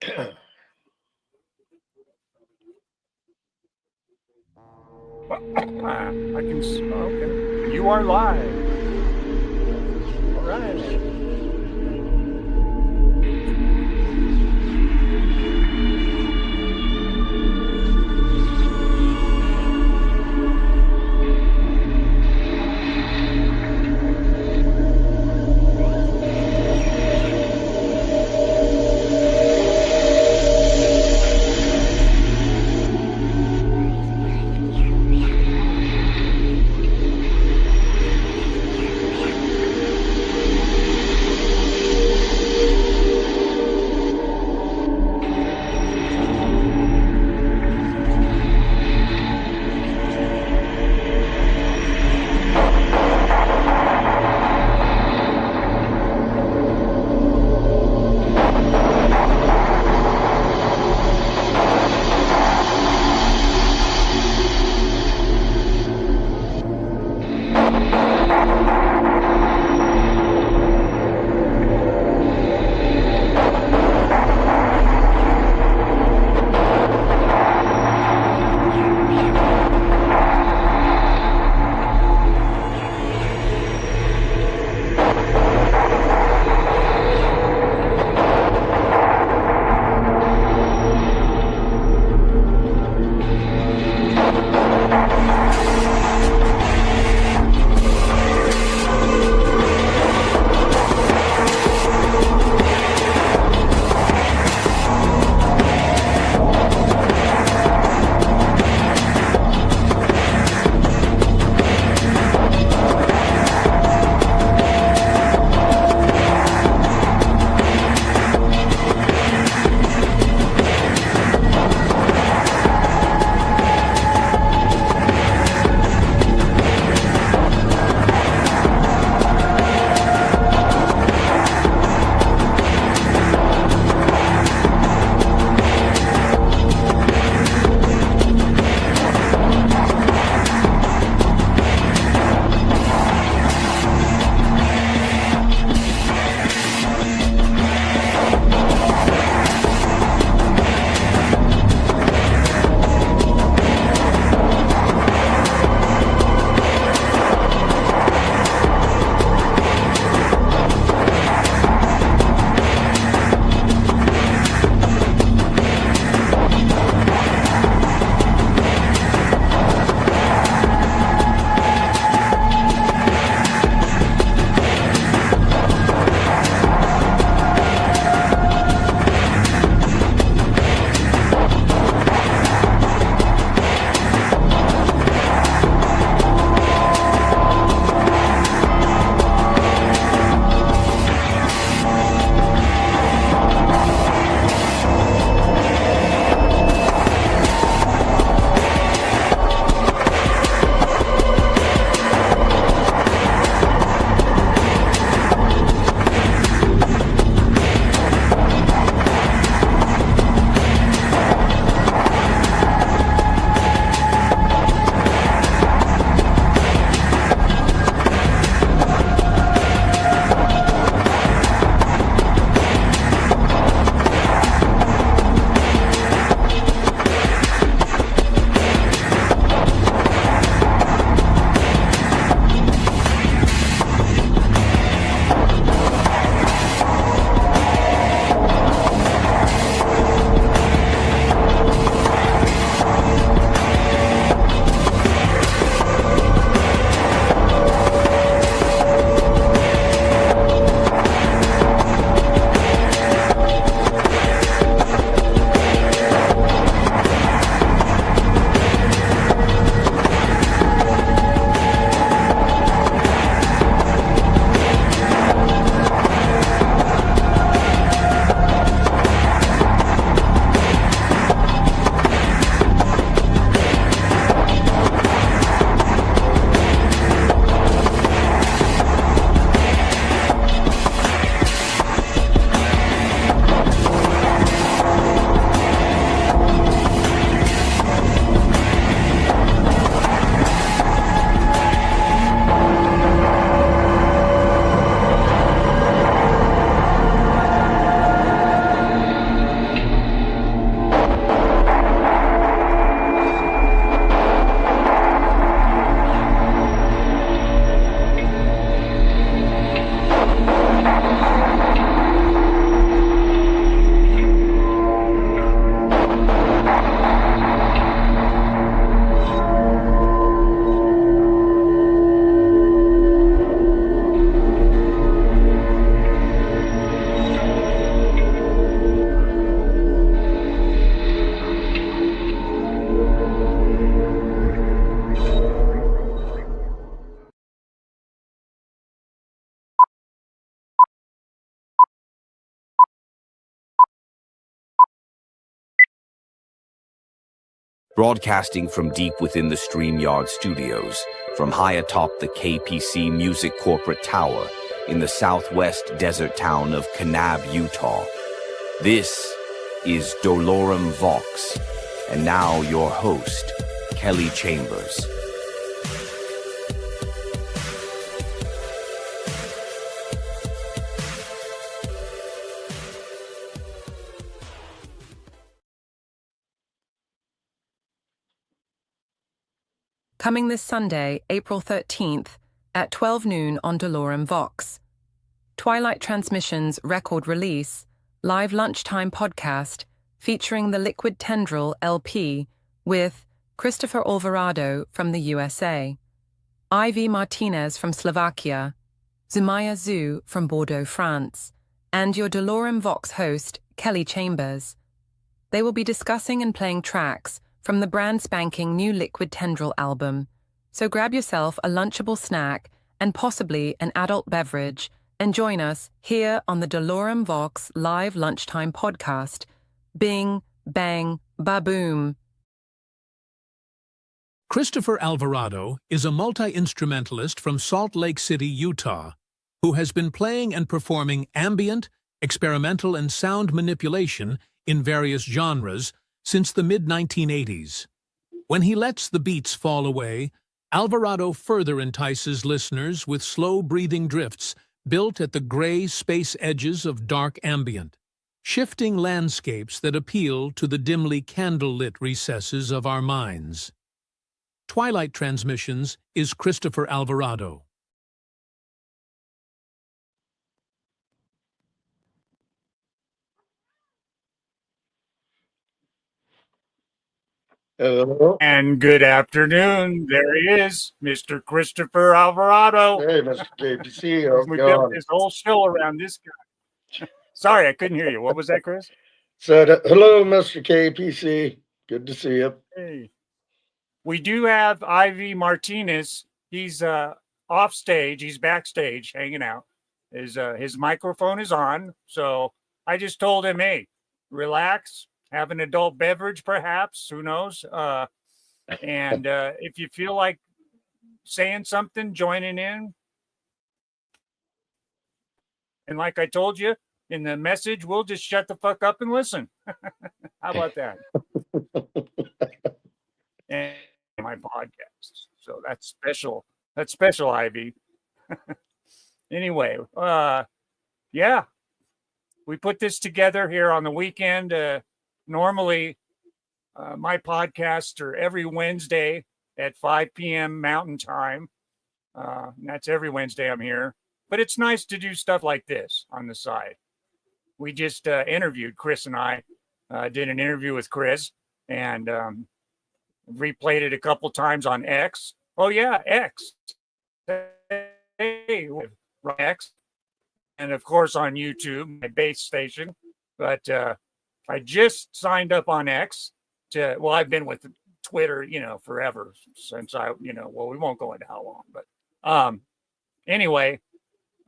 I can. Okay. You are live. All right. Broadcasting from deep within the StreamYard studios, from high atop the KPC Music Corporate Tower in the southwest desert town of Kanab, Utah. This is Dolorem Vox, and now your host, Kelly Chambers. Coming this Sunday, April 13th, at 12 noon on Dolorem Vox. Twilight Transmissions record release, live lunchtime podcast featuring the Liquid Tendril LP with Christopher Alvarado from the USA, Ivy Martinez from Slovakia, Zumaia Zoo from Bordeaux, France, and your Dolorem Vox host, Kelly Chambers. They will be discussing and playing tracks from the brand spanking new Liquid Tendril album, so grab yourself a lunchable snack and possibly an adult beverage and join us here on the Dolorem Vox live lunchtime podcast. Bing, bang, ba-boom. Christopher Alvarado is a multi-instrumentalist from Salt Lake City, Utah, who has been playing and performing ambient, experimental, and sound manipulation in various genres since the mid-1980s. When he lets the beats fall away, Alvarado further entices listeners with slow-breathing drifts built at the gray space edges of dark ambient, shifting landscapes that appeal to the dimly candlelit recesses of our minds. Twilight Transmissions is Christopher Alvarado. Hello. And good afternoon. There he is, Mr. Christopher Alvarado. Hey, Mr. KPC. We built this whole show around this guy. Sorry, I couldn't hear you. What was that, Chris? Said, hello, Mr. KPC. Good to see you. Hey. We do have Ivy Martinez. He's off stage. He's backstage hanging out. His microphone is on. So I just told him, hey, relax. Have an adult beverage, perhaps. Who knows? And if you feel like saying something, joining in. And like I told you in the message, we'll just shut the fuck up and listen. How about that? And my podcast. So that's special. That's special, Ivy. Anyway, yeah. We put this together here on the weekend. Normally, my podcasts are every Wednesday at 5 p.m. Mountain Time. And that's every Wednesday I'm here. But it's nice to do stuff like this on the side. We just interviewed Chris and I did an interview with Chris and replayed it a couple times on X. Oh, yeah, X. Hey, X. And, of course, on YouTube, my base station. But I just signed up on X I've been with Twitter, forever since we won't go into how long, but anyway,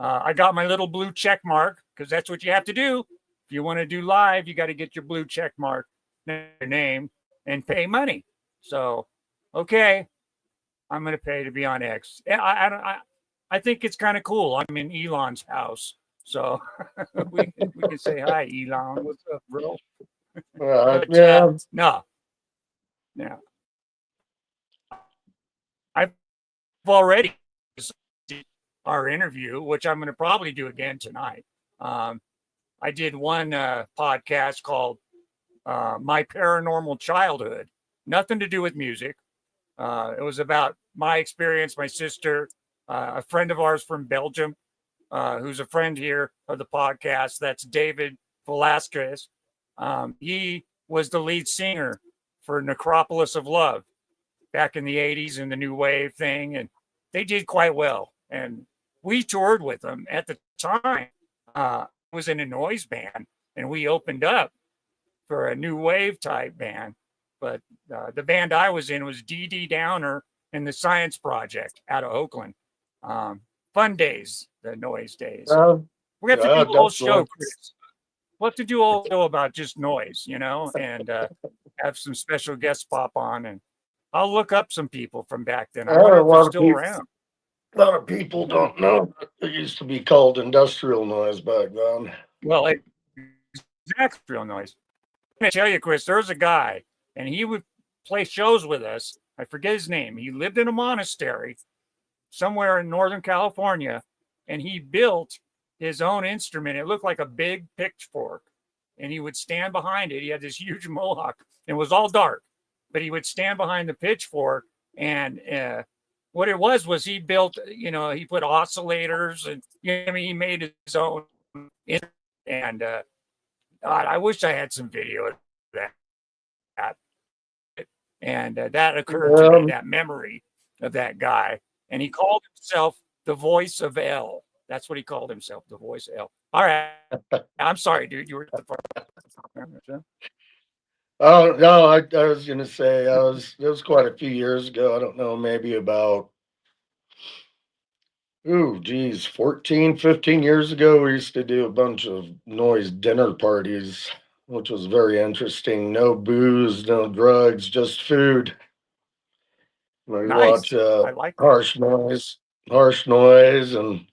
I got my little blue check mark because that's what you have to do. If you want to do live, you got to get your blue check mark, your name, and pay money. So, okay, I'm going to pay to be on X. I think it's kind of cool. I'm in Elon's house. So we can say hi, Elon. What's up, bro? Yeah. No. I've already did our interview, which I'm going to probably do again tonight. I did one podcast called My Paranormal Childhood. Nothing to do with music. It was about my experience, my sister, a friend of ours from Belgium, who's a friend here of the podcast. That's David Velasquez. He was the lead singer for Necropolis of Love back in the 80s in the new wave thing. And they did quite well. And we toured with them at the time. It was in a noise band and we opened up for a new wave type band. But the band I was in was D.D. Downer and the Science Project out of Oakland. Fun days, the noise days. We have to do a whole show, Chris. We'll have to do a whole show about just noise, and have some special guests pop on, and I'll look up some people from back then. I Yeah, wonder a if they're lot of still people- around. A lot of people don't know. It used to be called industrial noise back then. Well, exactly, real noise. I'm gonna tell you, Chris, there was a guy, and he would play shows with us. I forget his name. He lived in a monastery somewhere in Northern California, and he built his own instrument. It looked like a big pitchfork, and he would stand behind it. He had this huge mohawk. It was all dark, but he would stand behind the pitchfork, and what it was he built, he put oscillators, and he made his own, and God, I wish I had some video of that. And that occurred to me, that memory of that guy. And he called himself the voice of L. That's what he called himself, the voice of L. All right. I'm sorry, dude. You were at the part. Oh no, I was gonna say it was quite a few years ago. I don't know, maybe about 14, 15 years ago. We used to do a bunch of noise dinner parties, which was very interesting. No booze, no drugs, just food. We Nice. watch I like that. harsh noise, and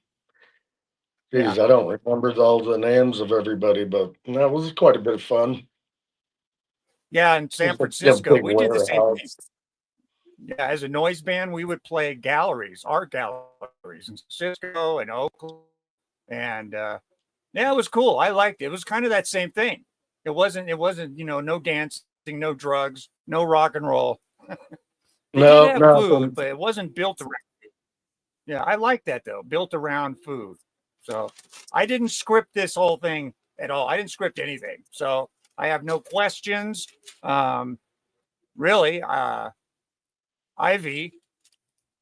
geez, Yeah. I don't remember all the names of everybody, but that was quite a bit of fun. Yeah, in It San was like a Francisco, big we did the same thing. warehouse. Yeah, as a noise band, we would play galleries, art galleries in Cisco and Oakland. And yeah, it was cool. I liked it. It was kind of that same thing. It wasn't, no dancing, no drugs, no rock and roll. They did have food, but it wasn't built around food. Yeah, I like that though, built around food. So I didn't script this whole thing at all. I didn't script anything. So I have no questions. Really, Ivy,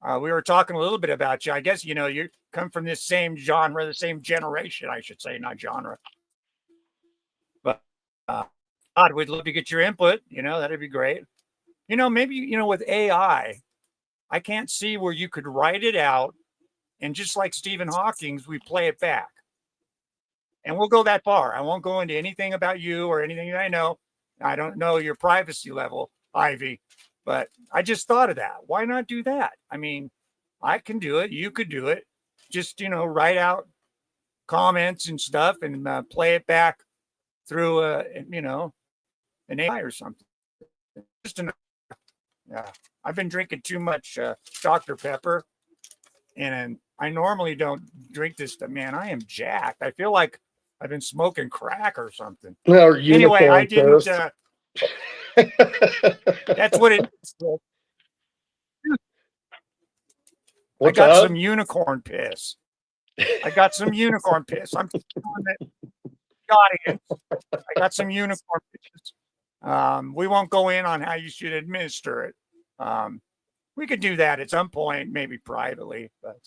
we were talking a little bit about you. I guess, you come from this same genre, the same generation, I should say, not genre. But God, we'd love to get your input. That'd be great. Maybe, with AI, I can't see where you could write it out, and just like Stephen Hawking's, we play it back. And we'll go that far. I won't go into anything about you or anything that I know. I don't know your privacy level, Ivy, but I just thought of that. Why not do that? I mean, I can do it. You could do it. Just, write out comments and stuff and play it back through, an AI or something. Yeah, I've been drinking too much Dr. Pepper, and I normally don't drink this. Man, I am jacked. I feel like I've been smoking crack or something. No, anyway, I didn't. That's what it. I got some unicorn piss. I got some unicorn piss. I'm telling the audience. I got some unicorn piss. We won't go in on how you should administer it. We could do that at some point, maybe privately. But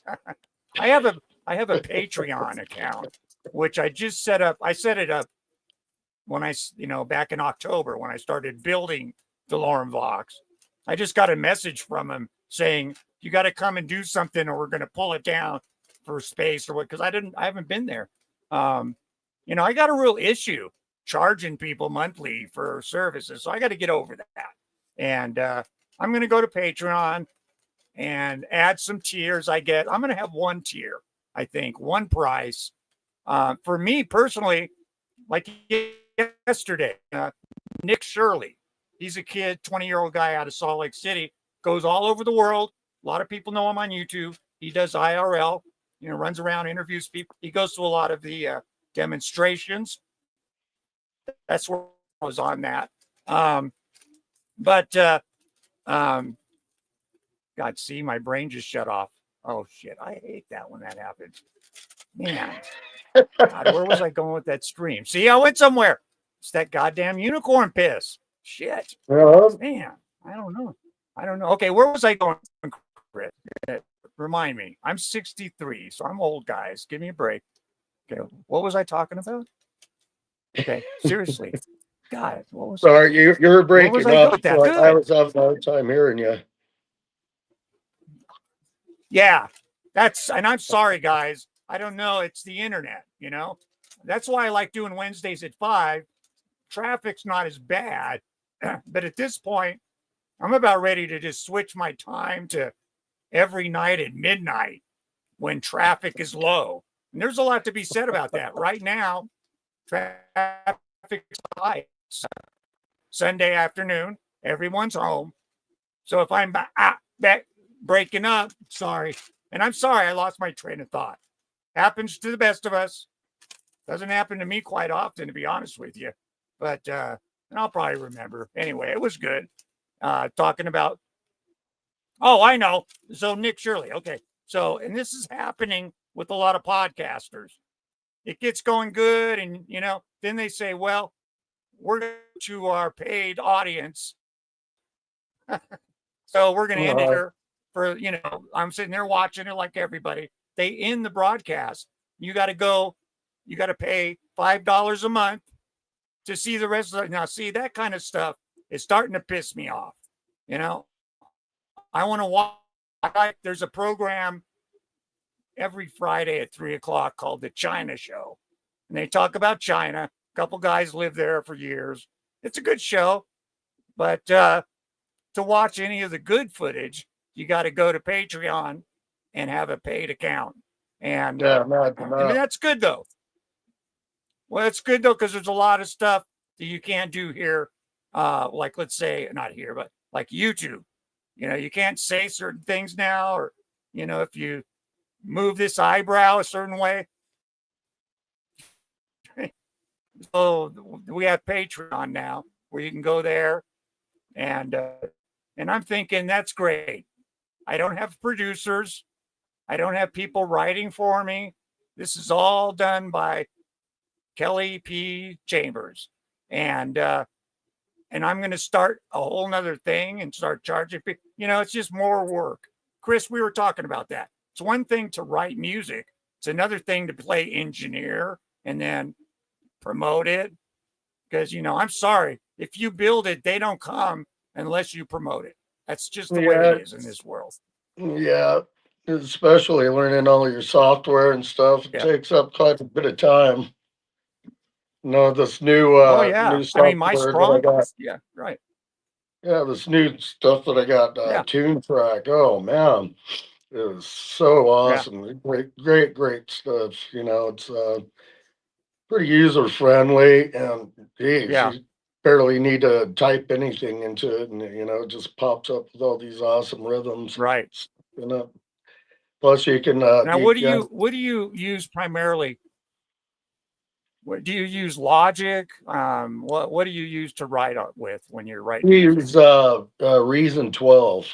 I have a Patreon account, which I just set up. I set it up when back in October when I started building Dolorem Vox. I just got a message from him saying, you got to come and do something or we're going to pull it down for space or what, because I haven't been there. I got a real issue charging people monthly for services. So I got to get over that. And I'm going to go to Patreon and add some tiers. I'm going to have one tier, I think, one price. For me personally, like yesterday, Nick Shirley, he's a kid, 20-year-old guy out of Salt Lake City, goes all over the world. A lot of people know him on YouTube. He does IRL, runs around, interviews people. He goes to a lot of the demonstrations. That's where I was on that. God, see, my brain just shut off. Oh, shit. I hate that when that happens. Man, God, where was I going with that stream? See, I went somewhere. It's that goddamn unicorn piss. Shit. Man, I don't know. Okay, where was I going, Chris? Remind me. I'm 63, so I'm old, guys. Give me a break. Okay, what was I talking about? Okay, seriously. God, what was? Sorry, you were breaking up. That? I was having a hard time hearing you. Yeah, and I'm sorry, guys. I don't know. It's the internet, That's why I like doing Wednesdays at 5. Traffic's not as bad, But at this point, I'm about ready to just switch my time to every night at midnight when traffic is low. And there's a lot to be said about that. Right now, traffic is high. Sunday afternoon, everyone's home. So if I'm back breaking up, sorry. And I'm sorry, I lost my train of thought. Happens to the best of us. Doesn't happen to me quite often, to be honest with you. But and I'll probably remember. Anyway, it was good. Talking about, oh, I know. So Nick Shirley. Okay. So, and this is happening with a lot of podcasters. It gets going good. And, then they say, well, we're going to our paid audience. So we're going to end it here for, I'm sitting there watching it like everybody. They end the broadcast. You got to pay $5 a month to see the rest of it. Now, see, that kind of stuff is starting to piss me off. I want to watch. There's a program every Friday at 3:00 called The China Show. And they talk about China. A couple guys live there for years. It's a good show. But to watch any of the good footage, you got to go to Patreon and have a paid account. And I mean, that's good, though. Well, it's good, though, because there's a lot of stuff that you can't do here. Like, let's say, not here, but like YouTube. You can't say certain things now, or, if you move this eyebrow a certain way. So we have Patreon now where you can go there. And I'm thinking that's great. I don't have producers. I don't have people writing for me. This is all done by Kelly P. Chambers. And I'm going to start a whole nother thing and start charging people. It's just more work. Chris, we were talking about that. It's one thing to write music. It's another thing to play engineer and then promote it. Because, I'm sorry, if you build it, they don't come unless you promote it. That's just the way it is in this world. Yeah, especially learning all your software and stuff. It takes up quite a bit of time. This new new software I mean, my strong. Yeah, right. Yeah, this new stuff that I got, Tune Track. Oh man, it was so awesome. Great stuff. It's pretty user friendly, and geez, you barely need to type anything into it, and it just pops up with all these awesome rhythms. Right. Plus you can now what do you use primarily? What do you use? Logic? What do you use to write with when you're writing? We use Reason 12.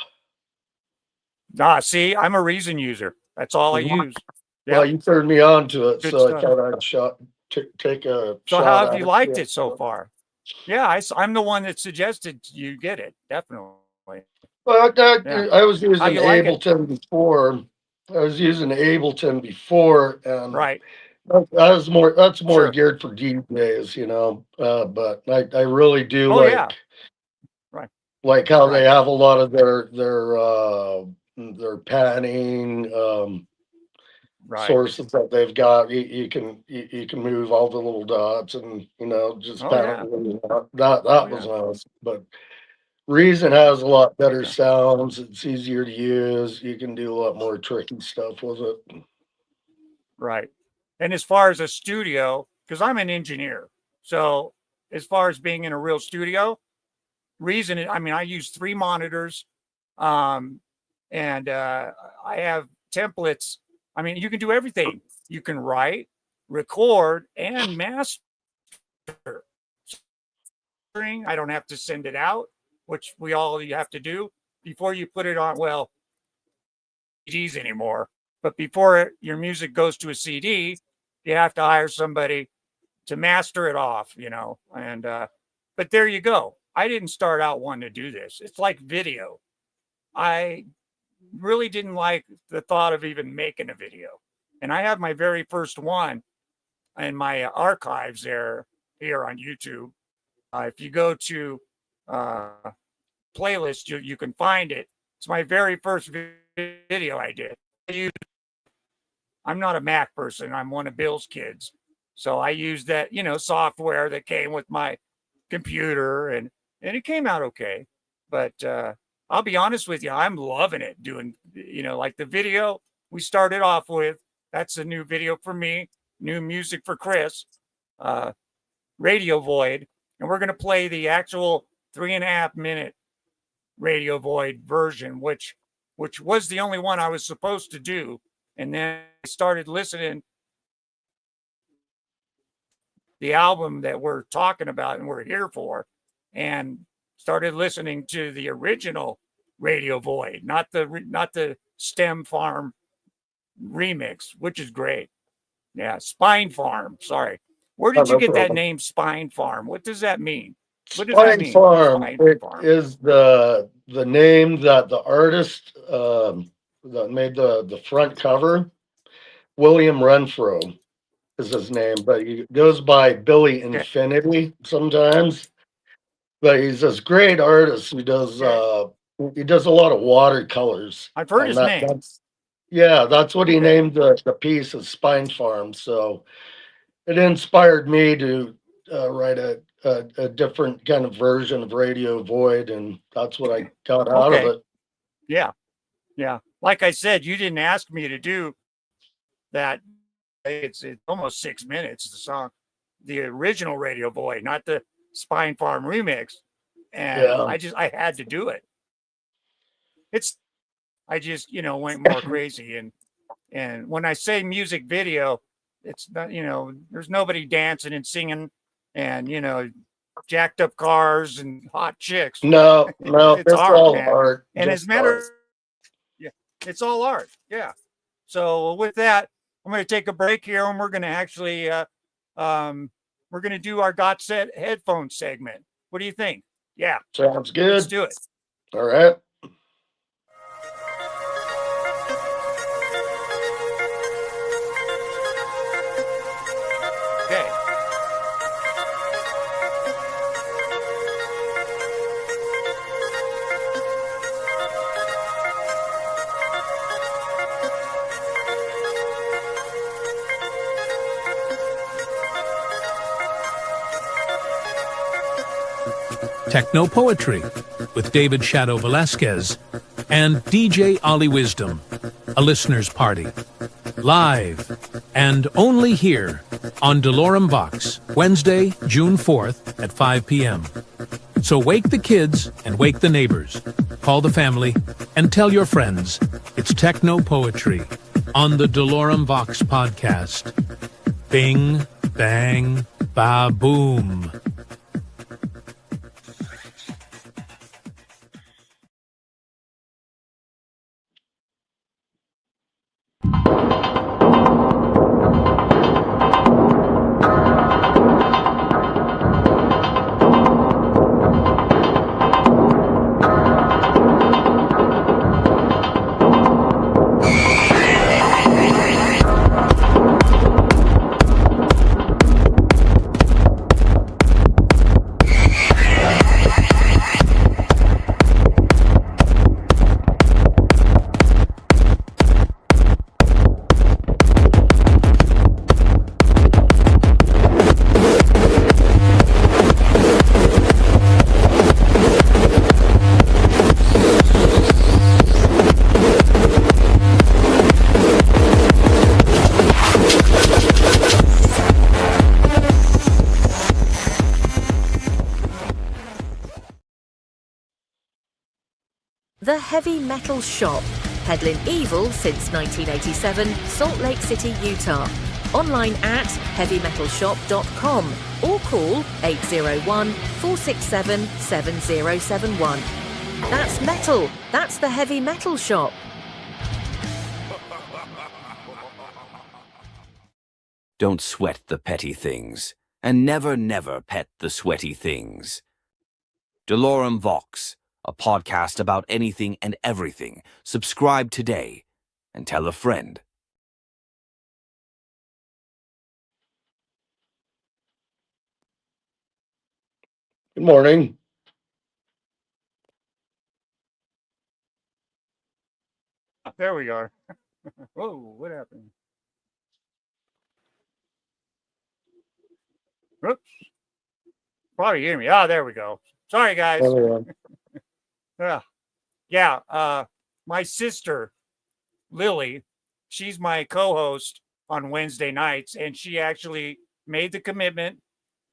See, I'm a Reason user. That's all I use. Well, you turned me on to it, Good so stuff. I thought I'd take a So shot. how have you liked it so far? Yeah, I'm the one that suggested you get it. Definitely. Well, I was using Ableton before. I was using Ableton before, and right. That's more geared for DJs, but I really do like how they have a lot of their panning sources that they've got. You can move all the little dots and just pan it. That was awesome. But Reason has a lot better sounds. It's easier to use. You can do a lot more tricky stuff with it. Right. And as far as a studio, because I'm an engineer, so as far as being in a real studio, Reason, I mean, I use 3 monitors, and I have templates. I mean, you can do everything. You can write, record, and master. I don't have to send it out, which you have to do before you put it on. Well, CDs anymore, but before your music goes to a CD, you have to hire somebody to master it off, and but there you go. I didn't start out wanting to do this. It's like video. I really didn't like the thought of even making a video. And I have my very first one in my archives here on YouTube. If you go to playlist, you can find it. It's my very first video I did. I'm not a Mac person. I'm one of Bill's kids. So I used that, software that came with my computer, and and it came out okay. But I'll be honest with you, I'm loving it. Doing, like the video we started off with. That's a new video for me. New music for Chris. Radio Void, and we're going to play the actual 3.5-minute Radio Void version, which was the only one I was supposed to do. And then I started listening the album that we're talking about and we're here for, and started listening to the original Radio Void, not the Stem Farm remix, which is great. Yeah, Spine Farm. Sorry. Where did you get that name, Spine Farm? What does that mean? What does that mean? Farm. It is the name that the artist that made the front cover, William Renfro is his name, but he goes by Billy Infinity sometimes. But he's this great artist. He does a lot of watercolors. I've heard his name. That's what he named the piece of Spine Farm. So it inspired me to write a different kind of version of Radio Void, and that's what I got out of it. Yeah. Like I said, you didn't ask me to do that. It's almost 6 minutes, the song, the original Radio Void, not the Spine Farm remix. And I had to do it. I just, went more crazy. And when I say music video, it's not, there's nobody dancing and singing and, jacked up cars and hot chicks. No, it's all art. And as a matter, it's all art. Yeah. So with that, I'm going to take a break here, and we're going to actually, we're going to do our Got Set headphone segment. What do you think? Yeah. Sounds good. Let's do it. All right. Okay. Techno Poetry with David Shadow Velasquez and DJ Ollie Wisdom, a listener's party. Live and only here on Dolorem Vox, Wednesday, June 4th at 5 p.m. So wake the kids and wake the neighbors. Call the family and tell your friends. It's Techno Poetry on the Dolorem Vox podcast. Bing, bang, ba-boom. The Heavy Metal Shop, peddling evil since 1987, Salt Lake City, Utah. Online at heavymetalshop.com or call 801-467-7071. That's metal. That's the Heavy Metal Shop. Don't sweat the petty things, and never, never pet the sweaty things. Dolorem Vox, a podcast about anything and everything. Subscribe today and tell a friend. Good morning. There we are. Whoa, what happened? Oops. Probably hear me. Ah, there we go. Sorry, guys. Oh, Yeah. My sister, Lily, she's my co-host on Wednesday nights, and she actually made the commitment,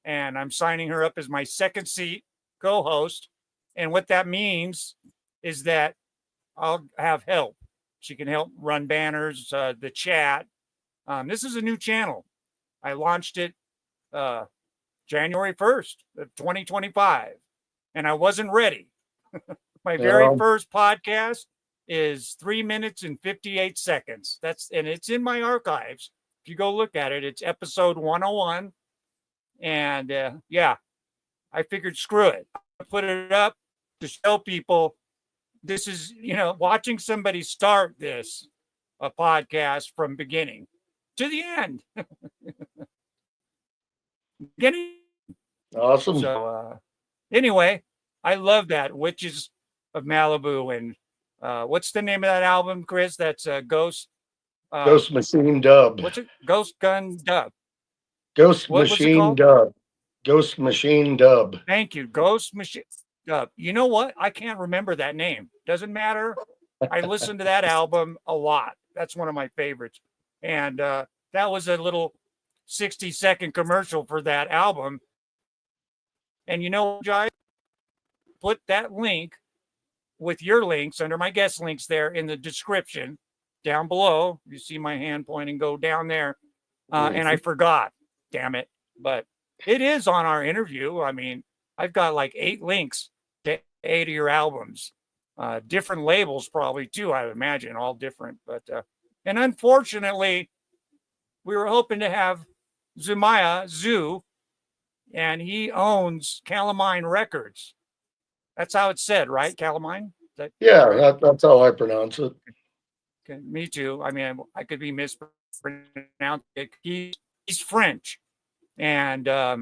and I'm signing her up as my second seat co-host. And what that means is that I'll have help. She can help run banners, the chat. This is a new channel. I launched it January 1st of 2025, and I wasn't ready. My very yeah. first podcast is 3 minutes and 58 seconds. And it's in my archives. If you go look at it, it's episode 101. And yeah, I figured screw it. I put it up to show people this is, watching somebody start a podcast from beginning to the end. Beginning. Awesome. So anyway, I love that Witches of Malibu. And what's the name of that album, Chris? That's Ghost Machine Dub. What's it? Ghost Gun Dub. Ghost What's it Machine called? Dub. Ghost Machine Dub. Thank you. Ghost Machine Dub. You know what? I can't remember that name. Doesn't matter. I listened to that album a lot. That's one of my favorites. And that was a little 60-second commercial for that album. And you know, Jai, put that link with your links under my guest links there in the description down below. You see my hand pointing, go down there. And I forgot, damn it. But it is on our interview. I mean, I've got like 8 links to 8 of your albums. Different labels probably too, I would imagine, all different. But and unfortunately, we were hoping to have Zumaia, Zoo, and he owns Kalamine Records. That's how it's said, right? Kalamine? Yeah, that's how I pronounce it. Okay, me too. I mean, I could be mispronounced. He's French. And I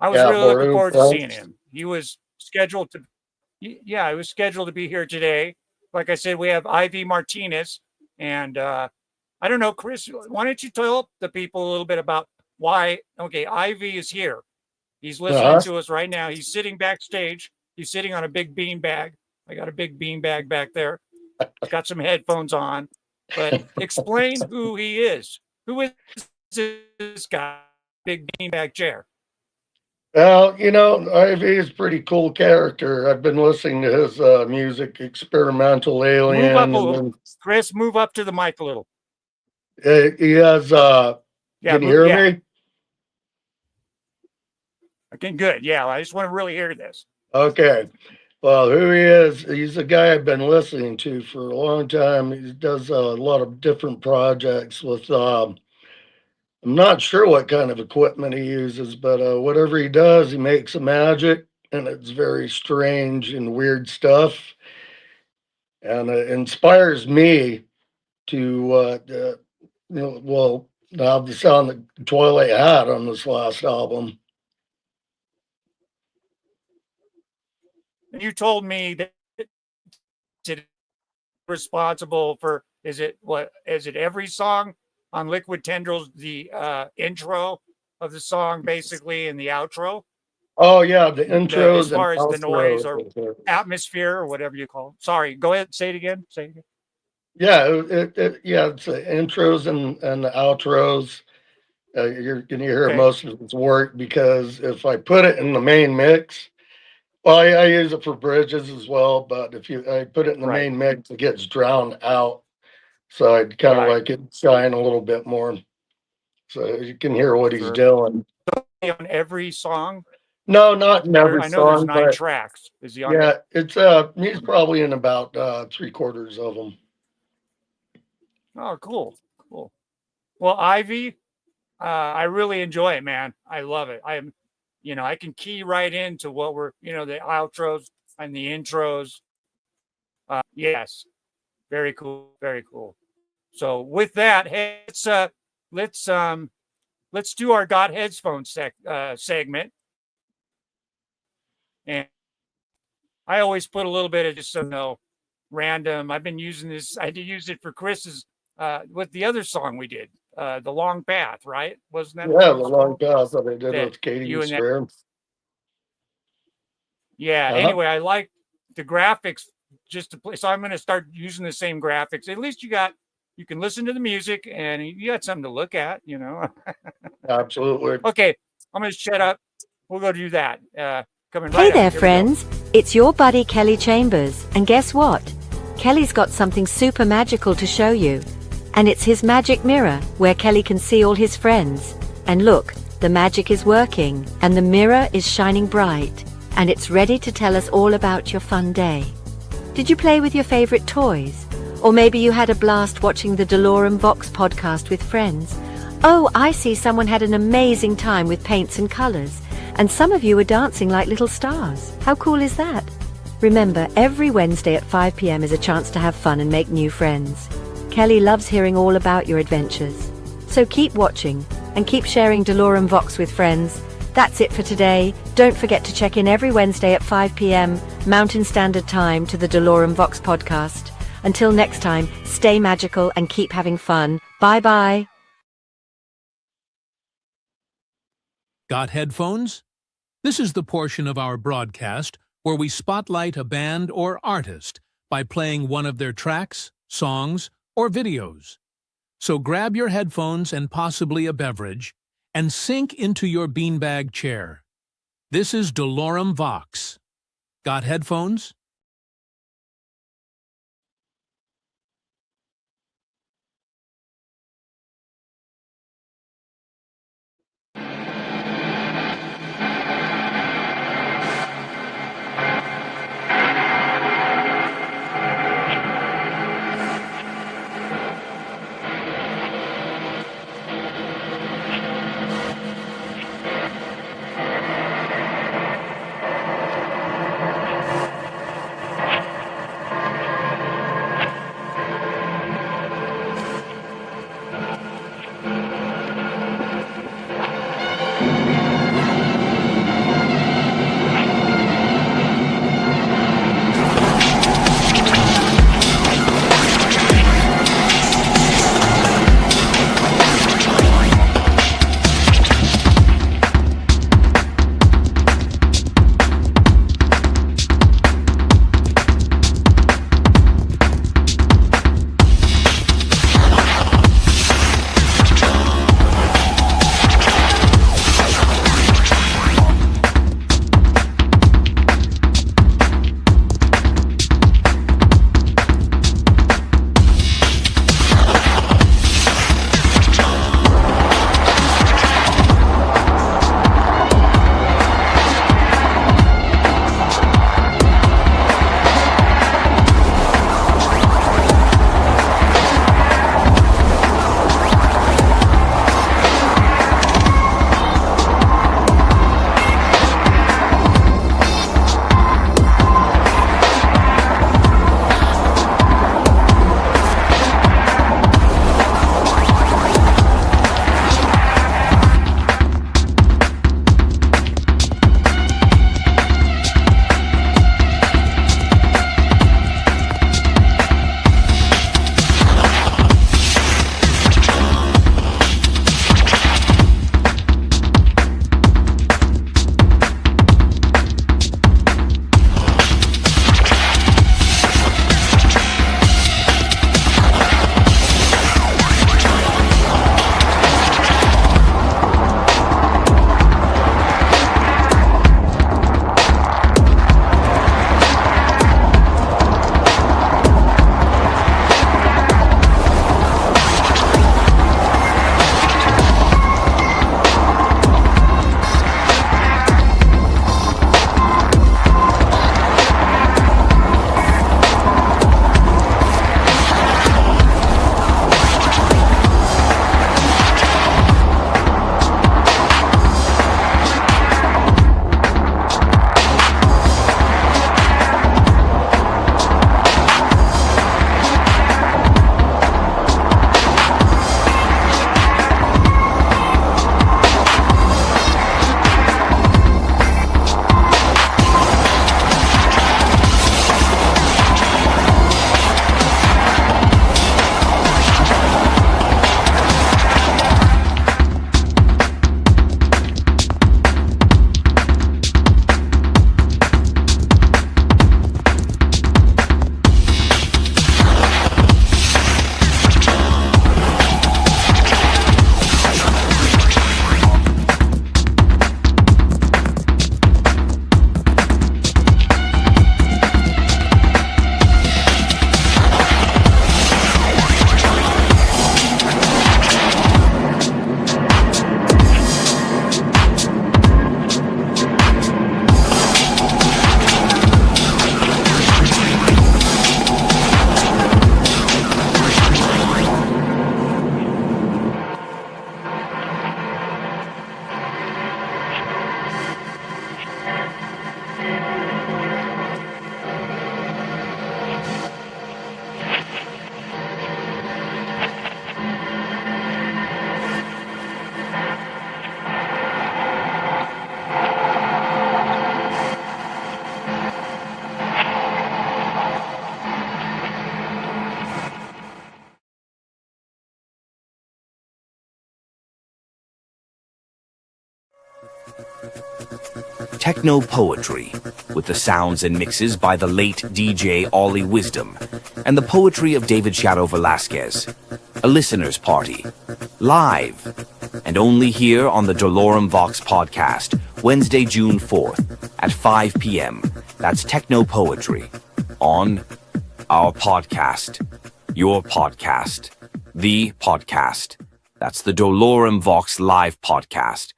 was really looking forward to seeing him. He was scheduled to, he was scheduled to be here today. Like I said, we have Ivy Martinez. And I don't know, Chris, why don't you tell the people a little bit about why, okay, Ivy is here. He's listening to us right now. He's sitting backstage. He's sitting on a big bean bag. I got a big bean bag back there. He's got some headphones on. But explain who he is. Who is this guy? Big beanbag chair. Well, Ivy is a pretty cool character. I've been listening to his music, Experimental Alien. Chris, move up to the mic a little. He has, can you hear me? Okay, good. Yeah, I just want to really hear this. Okay. Well, who he is, he's a guy I've been listening to for a long time. He does a lot of different projects with, I'm not sure what kind of equipment he uses, but whatever he does, he makes a magic, and it's very strange and weird stuff. And it inspires me to, have the sound that Twilight had on this last album. You told me that it's responsible for, is it every song on Liquid Tendrils, the intro of the song basically and the outro? Oh yeah, the intros as far as the noise or atmosphere or whatever you call it. Sorry, go ahead, say it again. Yeah, it's the intros and the outros. You're gonna hear most of its work, because if I put it in the main mix, well, I use it for bridges as well, but if I put it in the main mix, it gets drowned out. So I'd kind of like it shine a little bit more, so you can hear what he's doing. On every song? No, not in every song. I know there's 9 tracks. Is he on? Yeah, it's he's probably in about 3/4 of them. Oh, cool. Well, Ivy, I really enjoy it, man. I love it. I can key right into what we're, the outros and the intros. Yes, very cool, very cool. So with that, hey, let's do our Got Headphones segment. And I always put a little bit of just random. I've been using this. I did use it for Chris's with the other song we did, The Long Path, right? Wasn't that? Yeah, The Long Path that I did with Katie Square. Yeah. Uh-huh. Anyway, I like the graphics just to play. So I'm going to start using the same graphics. At least you can listen to the music and you got something to look at, you know? Absolutely. Okay. I'm going to shut up. We'll go do that. Coming Hey right there, up. Here we go. friends. It's your buddy Kelly Chambers. And guess what? Kelly's got something super magical to show you. And it's his magic mirror, where Kelly can see all his friends. And look, the magic is working, and the mirror is shining bright. And it's ready to tell us all about your fun day. Did you play with your favorite toys? Or maybe you had a blast watching the Dolorem Vox podcast with friends. Oh, I see someone had an amazing time with paints and colors. And some of you were dancing like little stars. How cool is that? Remember, every Wednesday at 5 p.m. is a chance to have fun and make new friends. Kelly loves hearing all about your adventures. So keep watching and keep sharing Dolorem Vox with friends. That's it for today. Don't forget to check in every Wednesday at 5 p.m. Mountain Standard Time to the Dolorem Vox podcast. Until next time, stay magical and keep having fun. Bye-bye. Got headphones? This is the portion of our broadcast where we spotlight a band or artist by playing one of their tracks, songs, or videos. So grab your headphones and possibly a beverage and sink into your beanbag chair. This is Dolorem Vox. Got headphones? techno poetry, with the sounds and mixes by the late DJ Ollie Wisdom, and the poetry of David Shadow Velasquez. A listener's party, live, and only here on the Dolorem Vox podcast, Wednesday, June 4th, at 5 p.m. That's techno poetry, on our podcast, your podcast, the podcast. That's the Dolorem Vox live podcast.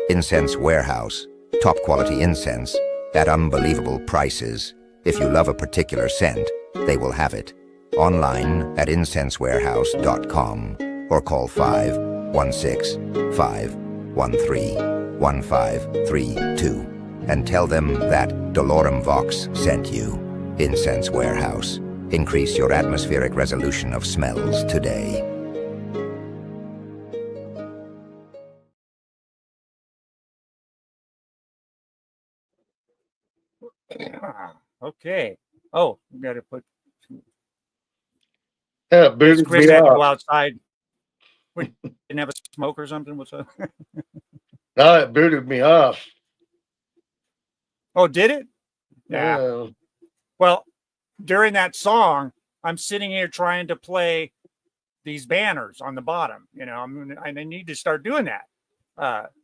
Incense Warehouse. Top quality incense at unbelievable prices. If you love a particular scent, they will have it. Online at incensewarehouse.com or call 516-513-1532 and tell them that Dolorem Vox sent you. Incense Warehouse. Increase your atmospheric resolution of smells today. Okay. Oh, we got to put. Yeah, booted Chris me had to go off. outside. We didn't have a smoke or something. What's up? No, it booted me off. Oh, did it? Yeah. Well, during that song, I'm sitting here trying to play these banners on the bottom. You know, I need to start doing that.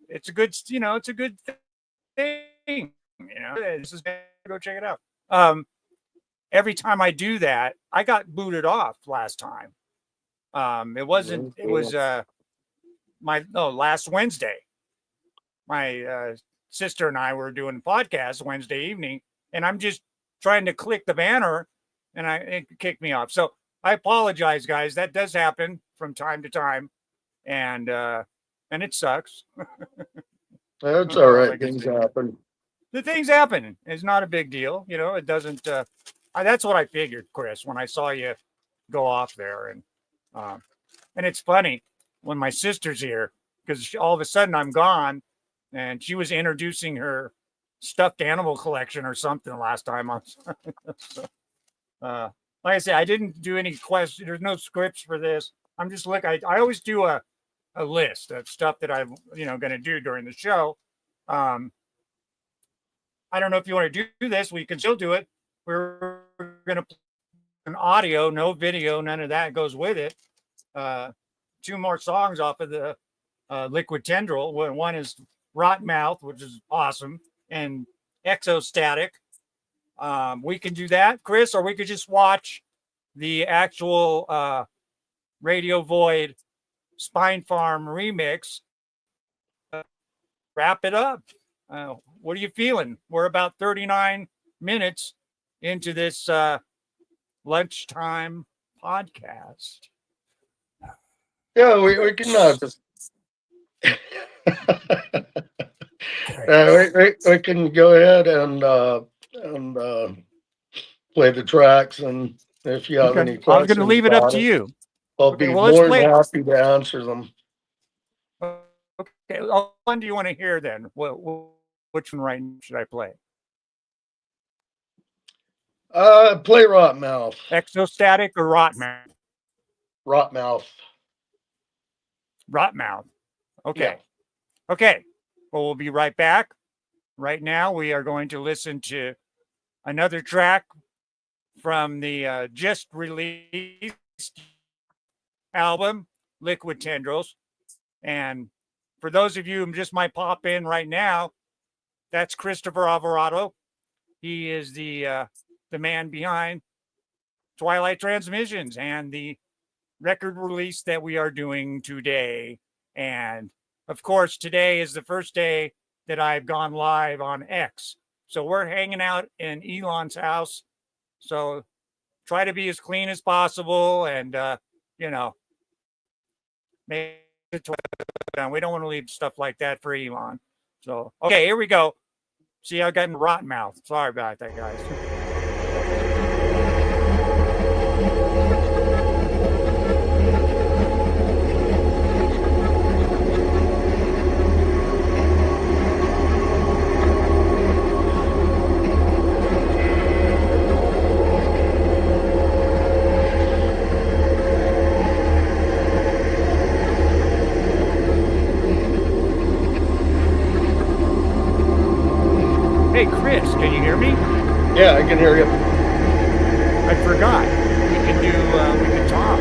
It's a good, it's a good thing. This is go check it out. Every time I do that, I got booted off last time. It wasn't. It was last Wednesday. My sister and I were doing a podcast Wednesday evening, and I'm just trying to click the banner, and it kicked me off. So I apologize, guys. That does happen from time to time, and it sucks. That's all right. Things happen. The things happen. It's not a big deal. It doesn't. That's what I figured, Chris, when I saw you go off there, and it's funny when my sister's here because all of a sudden I'm gone, and she was introducing her stuffed animal collection or something last time. So, like I said, I didn't do any questions. There's no scripts for this. I'm just I always do a list of stuff that I'm going to do during the show. I don't know if you want to do this. We can still do it. We're going to play an audio, no video, none of that goes with it. 2 more songs off of the Liquid Tendril. One is Rot Mouth, which is awesome, and Exostatic. We can do that, Chris, or we could just watch the actual Radio Void Spine Farm remix. Wrap it up. What are you feeling? We're about 39 minutes into this lunchtime podcast. Yeah, we can just we can go ahead and play the tracks, and if you have any questions, I'm going to leave it up to you. I'll be more than happy to answer them. Okay, which one do you want to hear then? Which one right now should I play? Play Rot Mouth. Exostatic or Rot Mouth? Rot Mouth. Rot Mouth. Okay. Yeah. Okay. Well, we'll be right back. Right now, we are going to listen to another track from the just released album, Liquid Tendrils. And for those of you who just might pop in right now, that's Christopher Alvarado. He is the man behind Twilight Transmissions and the record release that we are doing today. And of course, today is the first day that I've gone live on X. So we're hanging out in Elon's house. So try to be as clean as possible and, make it we don't want to leave stuff like that for Elon. So, okay, here we go. See, I got in rotten mouth. Sorry about that, guys. Hey, Chris, can you hear me? Yeah, I can hear you. I forgot. We can talk.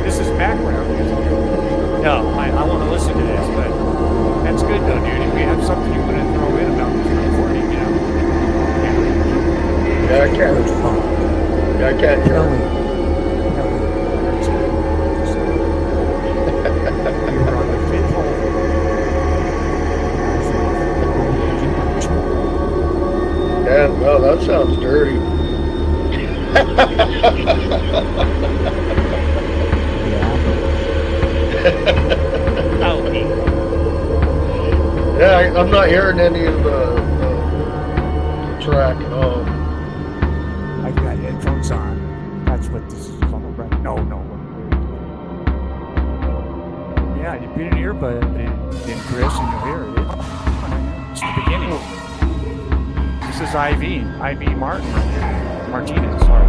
This is background music. No, I want to listen to this, but that's good though, dude. If you have something you want to throw in about this recording, you know. Yeah, I can. Yeah, I can hear you. You're on the fifth hole. Yeah, well, that sounds dirty. Yeah, I'm not hearing any of the track at all. I've got headphones on. That's what this is called, right? No. Yeah, you put an earbud in, Chris, and you'll hear it. It's the beginning. This is IV Martinez, sorry.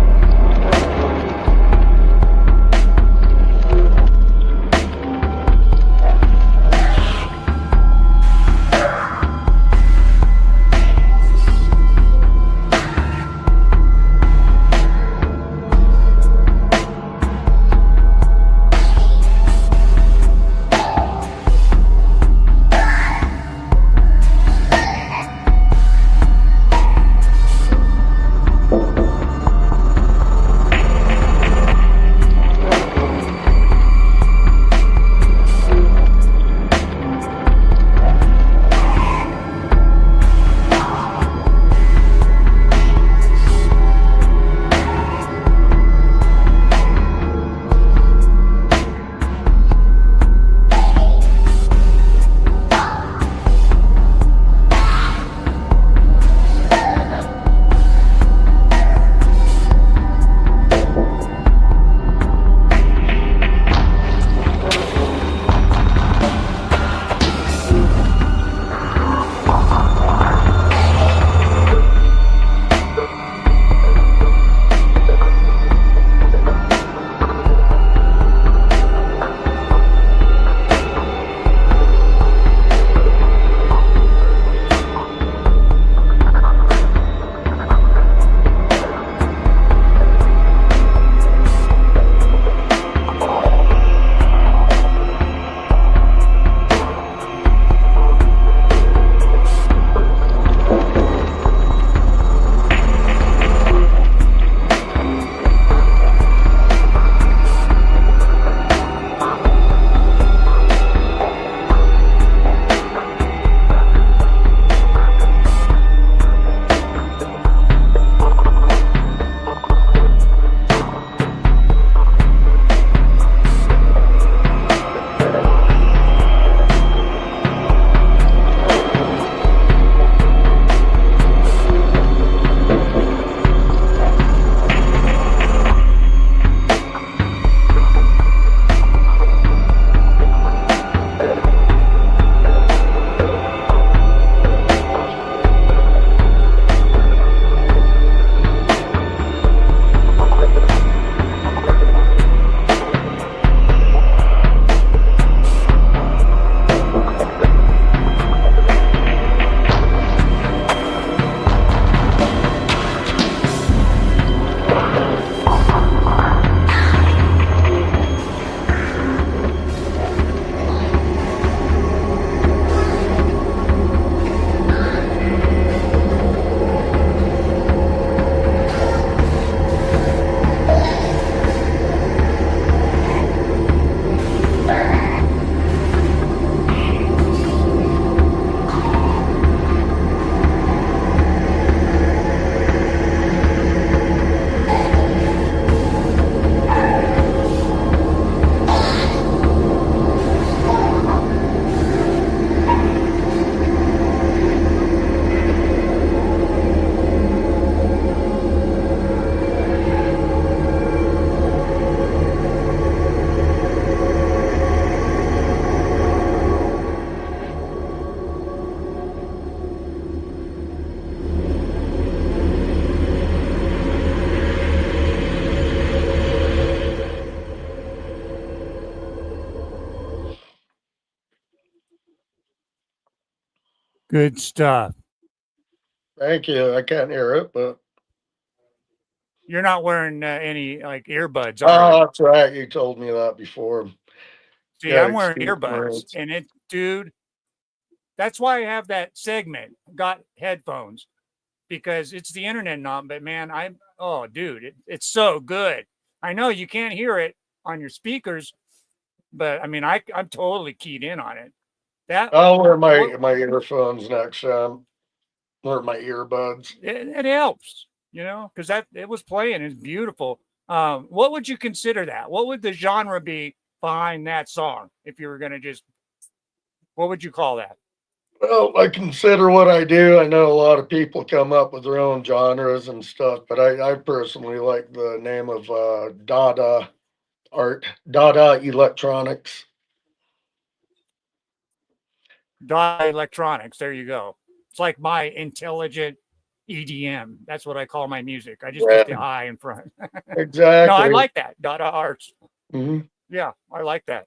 Good stuff. Thank you. I can't hear it, but You're not wearing any like earbuds, are oh, you? that's right. You told me that before. See, Yeah, I'm wearing excuse my earbuds, words. and dude, that's why I have that segment. Got headphones because it's the internet, not. But man, oh, dude, it's so good. I know you can't hear it on your speakers, but I mean, I'm totally keyed in on it. That I'll wear what my earphones next time, or my earbuds. it helps, because that it was playing. It's beautiful. What would you consider that? What would the genre be behind that song if you were going to just? What would you call that? Well, I consider what I do. I know a lot of people come up with their own genres and stuff, but I personally like the name of Dada art, Dada electronics. Dot electronics. There you go. It's like my intelligent EDM. That's what I call my music. I just Yeah, put the I in front. No, I exactly. like that. Dada arts. Hmm. Yeah, I like that.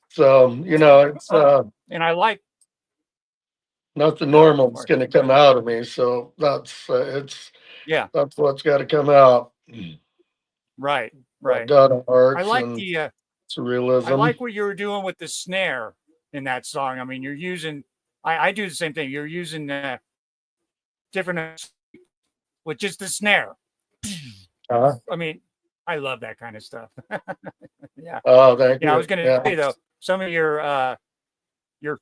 So, it's And I like nothing go normal is for it. going to Go come ahead. out of me. So Yeah, that's what's got to come out. right, That right. Dada I arts like and the I surrealism. like what you were doing with the snare in that song. I mean, you're using I do the same thing. You're using different with just the snare. Uh, I mean, I love that kind of stuff. Yeah. oh, thank Yeah, I you. was gonna Yeah. say though, some of your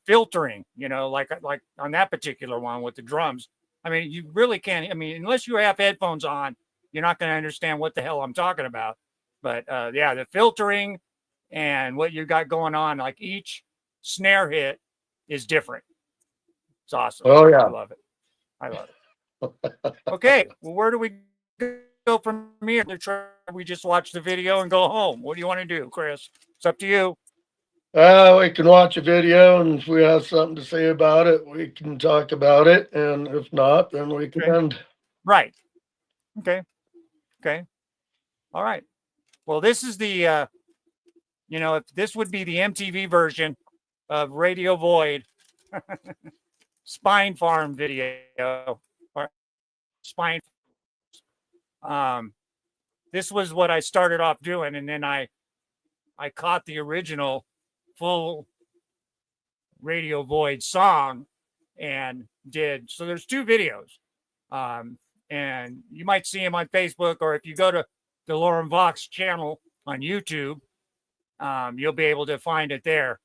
filtering, like on that particular one with the drums. I mean, you really can't. I mean, unless you have headphones on, you're not going to understand what the hell I'm talking about. But yeah, the filtering and what you got going on, like each snare hit is different. It's awesome. Oh, I yeah. love it. I love it. Okay, well, where do we go from here? We just watch the video and go home. What do you want to do, Chris? It's up to you. We can watch a video, and if we have something to say about it, we can talk about it. And if not, then we can Okay. end. Right. Okay. Okay. All right. Well, this is the if this would be the MTV version of Radio Void Spine Farm video or Spine. Um, this was what I started off doing, and then I caught the original full Radio Void song and did. So there's two videos, and you might see them on Facebook, or if you go to the Dolorem Vox channel on YouTube, you'll be able to find it there.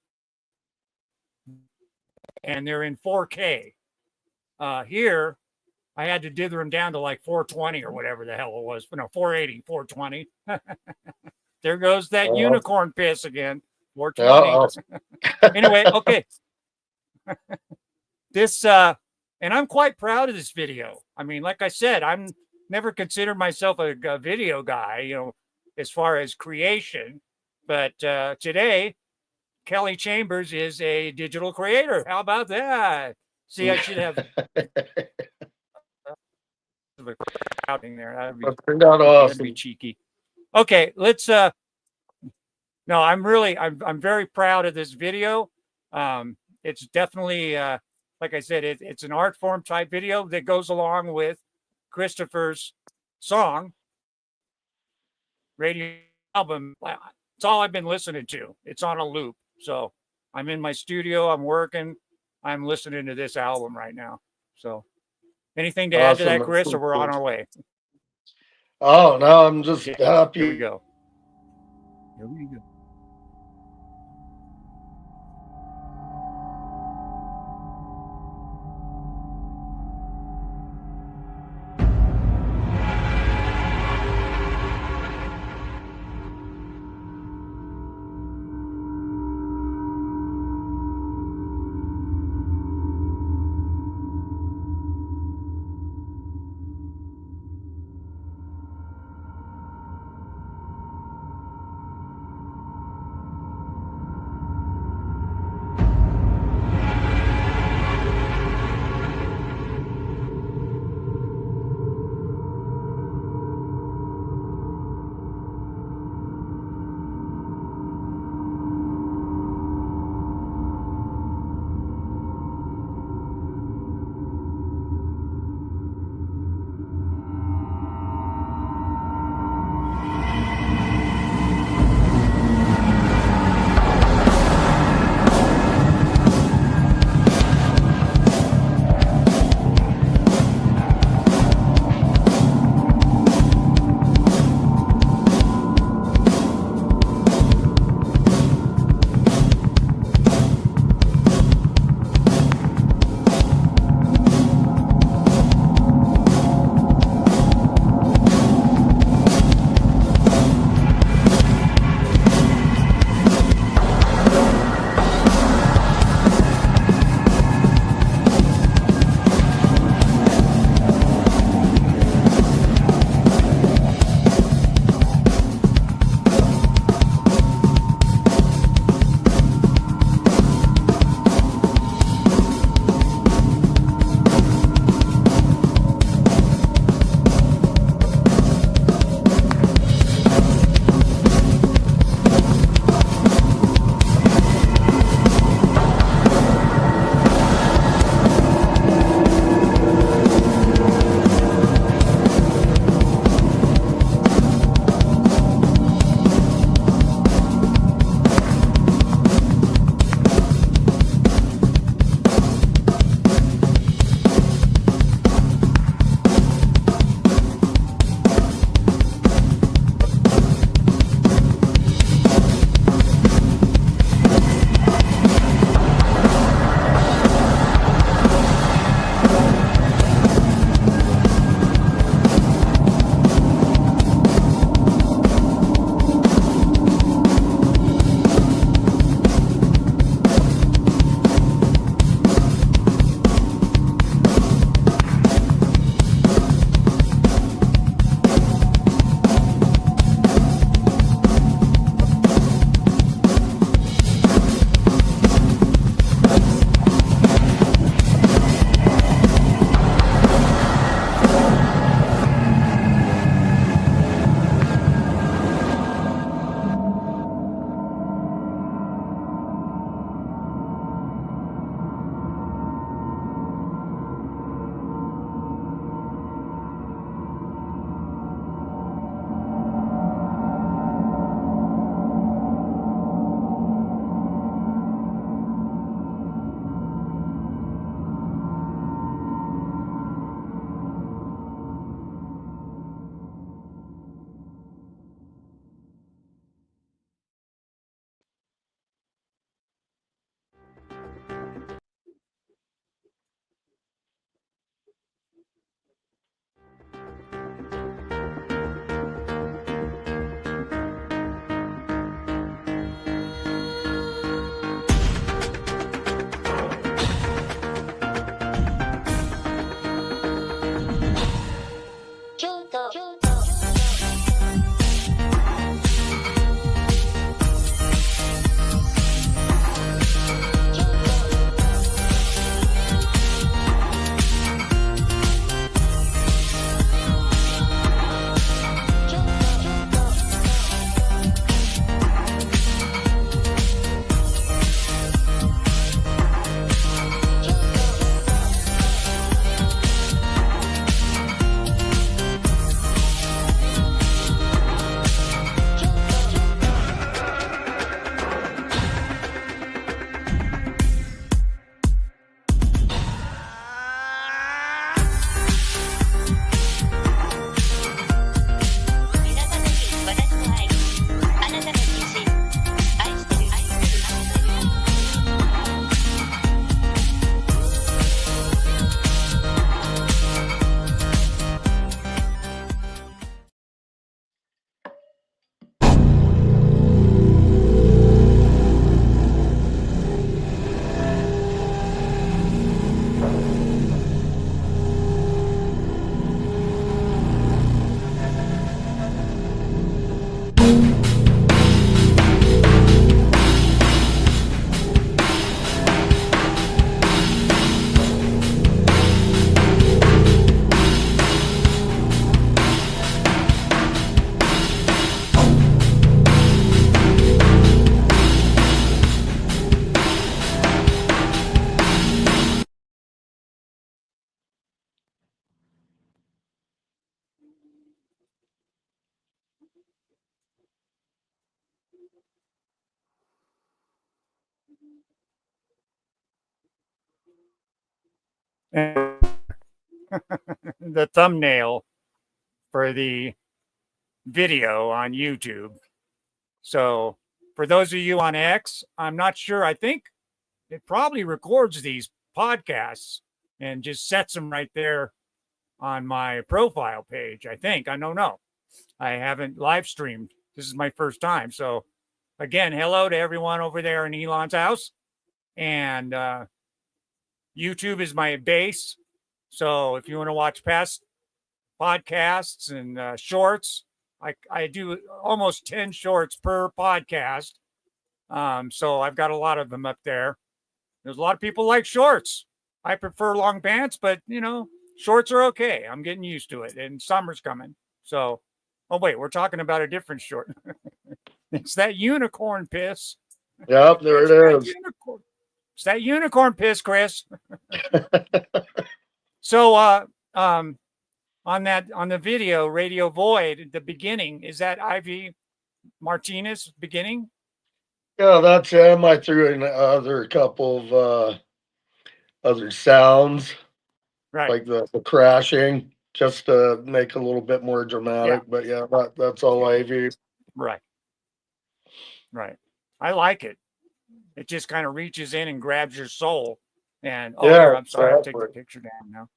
And they're in 4K. Here, I had to dither them down to like 420 or whatever the hell it was. No, 480, 420. There goes that Uh, unicorn piss again. 420. yeah, Anyway, okay. This and I'm quite proud of this video. I mean, like I said, I'm never considered myself a video guy, as far as creation. But today, Kelly Chambers is a digital creator. How about that? See, I should have a crowding there. that turned out That'd be awesome. cheeky. Okay, let's no, I'm very proud of this video. It's definitely like I said, it's an art form type video that goes along with Christopher's song, radio album. It's all I've been listening to. It's on a loop. So I'm in my studio, I'm working, I'm listening to this album right now. So anything to add to that, Awesome. Chris, or we're on our way? Oh, no, I'm just Okay, happy. here we go. Here we go. And the thumbnail for the video on YouTube. So for those of you on X, I'm not sure. I think it probably records these podcasts and just sets them right there on my profile page. I think. I don't know. I haven't live streamed. This is my first time. So again, hello to everyone over there in Elon's house. And YouTube is my base. So if you want to watch past podcasts and shorts, I do almost 10 shorts per podcast. So I've got a lot of them up there. There's a lot of people like shorts. I prefer long pants, but shorts are okay. I'm getting used to it, and summer's coming. So, oh wait, we're talking about a different short. It's that unicorn piss. Yep, there it is. It's that unicorn piss, Chris. So, on the video, Radio Void, the beginning, is that Ivy Martinez beginning? Yeah, that's him. I threw in a couple of other sounds, Right. like the crashing, just to make it a little bit more dramatic. But yeah, that's all Ivy. Right. I like it. It just kind of reaches in and grabs your soul. And I'm sorry, I'll take the picture down now.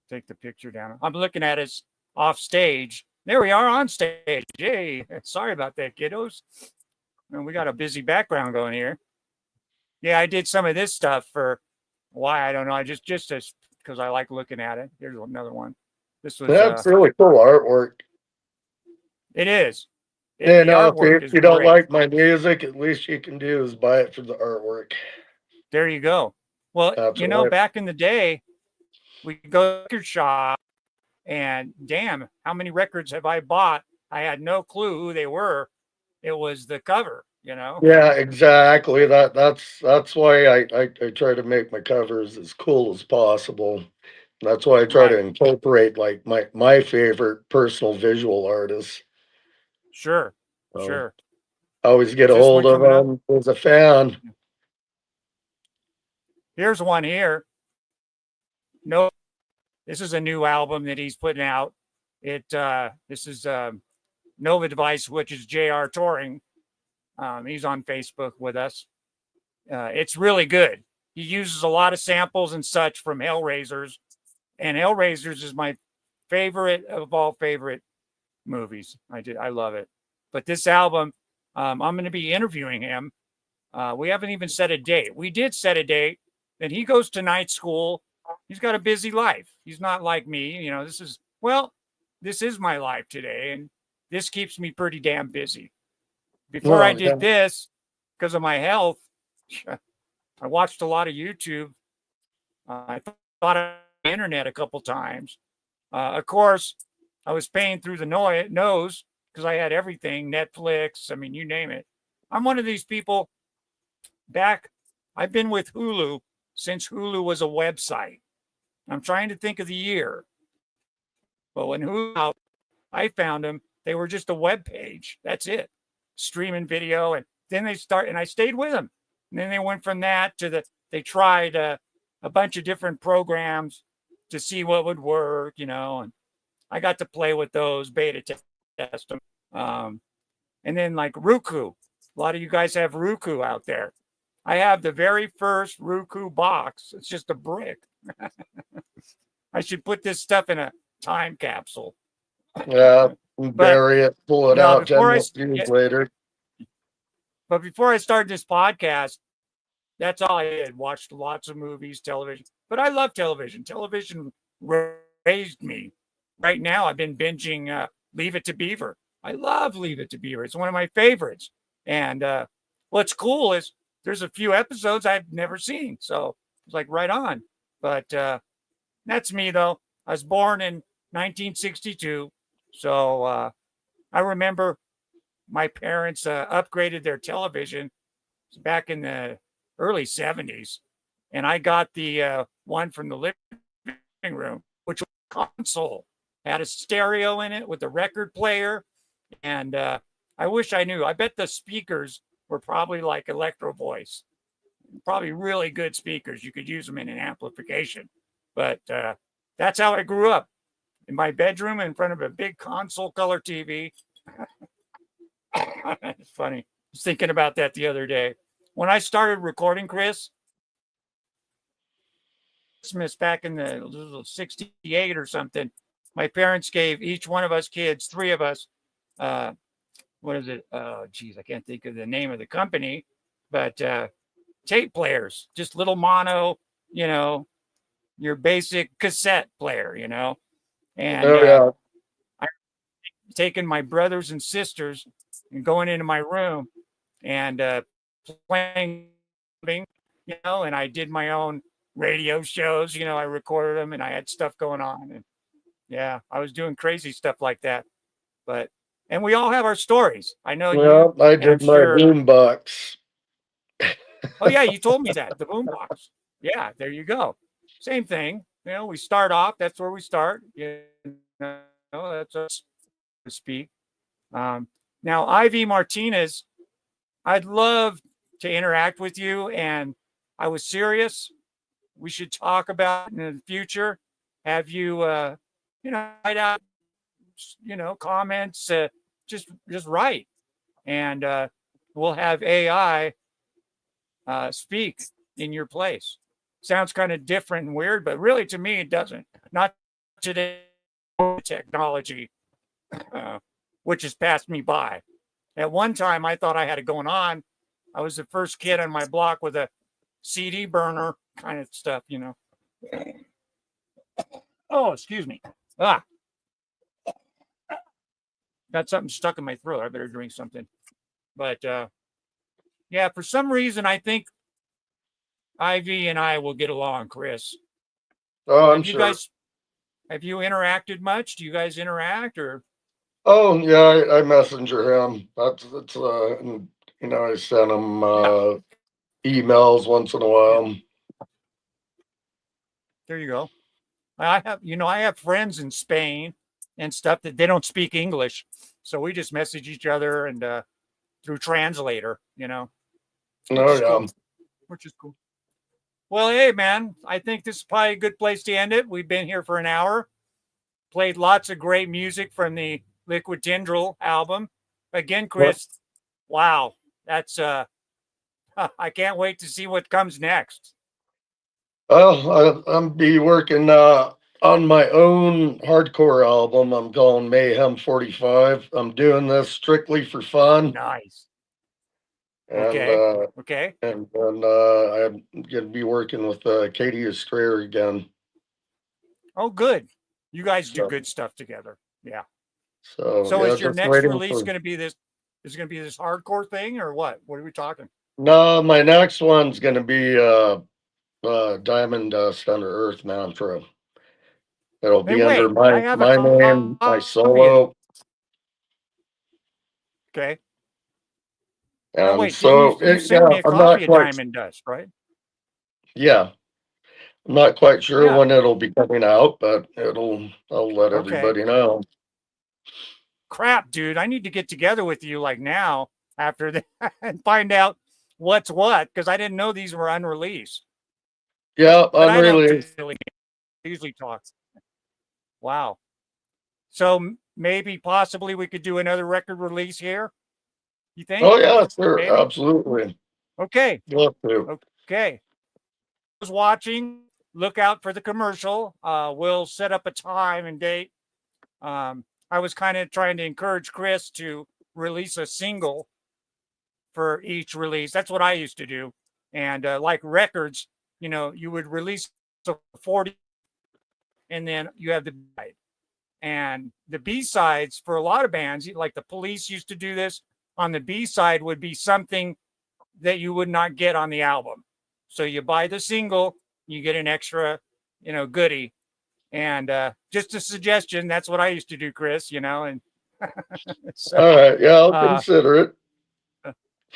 Take the picture down. I'm looking at us off stage. There we are on stage. Yay. Sorry about that, kiddos. And we got a busy background going here. Yeah, I did some of this stuff for why, I don't know. I just because I like looking at it. Here's another one. This was that's really cool artwork. It is. If you don't like my music, at least you can do is buy it for the artwork. There you go. Well, Absolutely. Back in the day, we could go to the record shop, and damn, how many records have I bought? I had no clue who they were. It was the cover, Yeah, exactly. That's why I try to make my covers as cool as possible. That's why I try to incorporate like my favorite personal visual artists. Sure. Sure. I always get a hold of them as a fan. Here's one here. No, this is a new album that he's putting out. This is Nova Device, which is JR Touring. He's on Facebook with us. It's really good. He uses a lot of samples and such from Hellraisers, and Hellraisers is my favorite of all favorite movies. I love it. But this album, I'm going to be interviewing him. We haven't even set a date. We did set a date. Then he goes to night school. He's got a busy life. He's not like me. This is my life today, and this keeps me pretty damn busy. Before I did this, because of my health, I watched a lot of YouTube. I thought of the internet a couple times. Of course, I was paying through the nose because I had everything, Netflix, you name it. I'm one of these people I've been with Hulu since Hulu was a website. I'm trying to think of the year. But when Hulu, I found them, they were just a web page. That's it. Streaming video. And then and I stayed with them. And then they went from that to they tried a bunch of different programs to see what would work, and I got to play with those, beta test them. And then like Roku. A lot of you guys have Roku out there. I have the very first Roku box. It's just a brick. I should put this stuff in a time capsule. Yeah, bury it, pull it out 10 years later. But before I started this podcast, that's all I did. Watched lots of movies, television. But I love television. Television raised me. Right now, I've been binging Leave It to Beaver. I love Leave It to Beaver. It's one of my favorites. And what's cool is there's a few episodes I've never seen. So it's like right on. But that's me, though. I was born in 1962. So I remember my parents upgraded their television back in the early 70s. And I got the one from the living room, which was a console. Had a stereo in it with a record player. And I I wish I knew. I bet the speakers were probably like Electro Voice, probably really good speakers. You could use them in an amplification. But that's how I grew up, in my bedroom in front of a big console color TV. It's funny. I was thinking about that the other day. When I started recording, Chris, Christmas back in the 68 or something, my parents gave each one of us kids, 3 of us, what is it? Geez, I can't think of the name of the company, but tape players, just little mono, your basic cassette player, and I taken my brothers and sisters and going into my room and playing, and I did my own radio shows, I recorded them and I had stuff going on. And yeah, I was doing crazy stuff like that. And we all have our stories. I know Well, you. I did my boom box. Oh yeah, you told me that, the boom box. Yeah, there you go. Same thing. We start off. That's where we start. That's us to speak. Now, Ivy Martinez, I'd love to interact with you, and I was serious. We should talk about it in the future. Have you, write out, comments. Just write, and we'll have AI speak in your place. Sounds kind of different and weird, but really to me, it doesn't. Not today technology, which has passed me by. At one time, I thought I had it going on. I was the first kid on my block with a CD burner kind of stuff, Oh, excuse me. Got something stuck in my throat. I better drink something. But yeah, for some reason, I think Ivy and I will get along, Chris. Oh, I'm sure. Have you interacted much? Do you guys interact or? Oh yeah, I messenger him. That's I send him emails once in a while. Yeah. There you go. I have friends in Spain and stuff that they don't speak English, so we just message each other and through translator, which is cool. Well, hey man, I think this is probably a good place to end it. We've been here for an hour, played lots of great music from the Liquid Tendril album. Again, Chris, wow, that's I can't wait to see what comes next. Well, I'm be working on my own hardcore album. I'm calling Mayhem 45. I'm doing this strictly for fun. Nice. And, okay. And then I'm going to be working with Katie Estrayer again. Oh, good. You guys do good stuff together. Yeah. So is your next release going to be this? Is it going to be this hardcore thing or what? What are we talking? No, my next one's going to be Diamond Dust Under Earth Mantra. It'll be under my name, my solo. Okay. And so you sent me a copy of Diamond Dust, right? Yeah. I'm not quite sure when it'll be coming out, but I'll let everybody know. Crap, dude. I need to get together with you like now after that and find out what's what, because I didn't know these were unreleased. Yeah, unreleased. I usually talk. Wow. So maybe possibly we could do another record release here. You think? Oh yeah, sure. Maybe? Absolutely. Okay. Love to. Okay. Who's watching? Look out for the commercial. We'll set up a time and date. I was kind of trying to encourage Chris to release a single for each release. That's what I used to do. And like records, you would release 40 and then you have the B-side. And the B-sides for a lot of bands, like the Police used to do this, on the B-side would be something that you would not get on the album. So you buy the single, you get an extra, goodie. And just a suggestion, that's what I used to do, Chris, and so, all right, yeah, I'll consider it.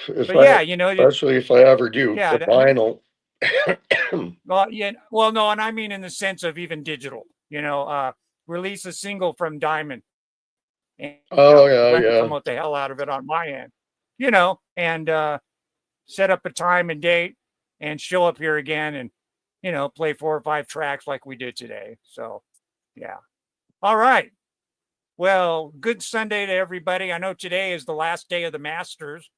Especially if I ever do the vinyl. Well, no, and I mean in the sense of even digital, release a single from Diamond and yeah. promote the hell out of it on my end, and set up a time and date and show up here again and play 4 or 5 tracks like we did today. So yeah. All right. Well, good Sunday to everybody. I know today is the last day of the Masters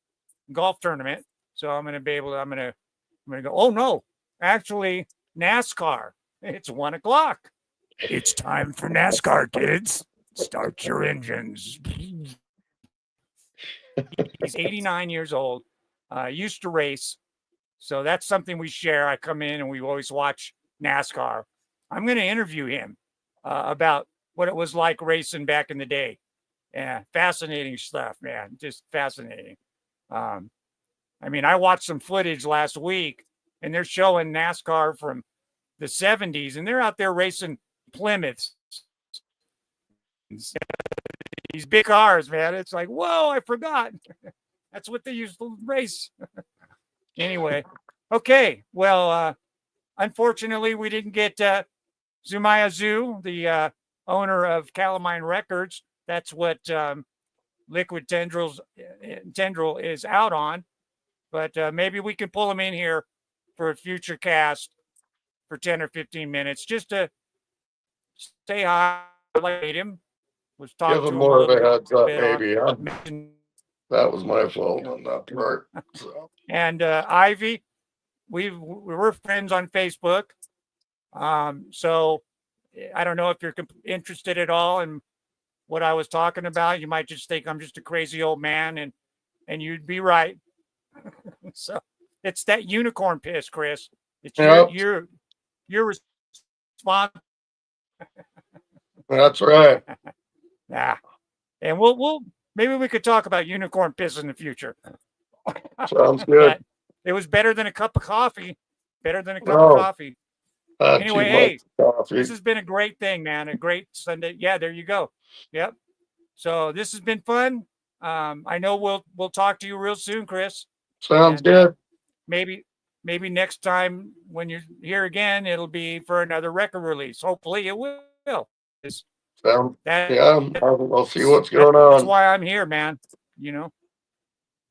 golf tournament, so I'm going to go. Oh no, actually, NASCAR. It's 1 o'clock. It's time for NASCAR, kids. Start your engines. He's 89 years old. Used to race, so that's something we share. I come in and we always watch NASCAR. I'm going to interview him about what it was like racing back in the day. Yeah, fascinating stuff, man. Just fascinating. I mean, I watched some footage last week, and they're showing NASCAR from the 70s, and they're out there racing Plymouths. These big cars, man. It's like, whoa, I forgot. That's what they used to race. Anyway, okay. Well, unfortunately, we didn't get Zumaia Zoo, the owner of Kalamine Records. That's what Liquid Tendril is out on. But maybe we can pull him in here for a future cast for 10 or 15 minutes just to say hi, meet him. Was talking Give to him him more a of a little heads up, bit maybe. Huh? That was my fault Yeah. on that part. So. And Ivy, we were friends on Facebook. So I don't know if you're interested at all in what I was talking about. You might just think I'm just a crazy old man, and you'd be right. So it's that unicorn piss, Chris. It's Yep. your response. That's right. Yeah. And we'll maybe we could talk about unicorn piss in the future. Sounds good. It was better than a cup of coffee. Better than a cup of coffee. Anyway, hey, this has been a great thing, man. A great Sunday. Yeah, there you go. Yep. So this has been fun. I know we'll talk to you real soon, Chris. Sounds good. Maybe next time when you're here again, it'll be for another record release. Hopefully it will. Yeah, I'll see what's going on. That's why I'm here, man.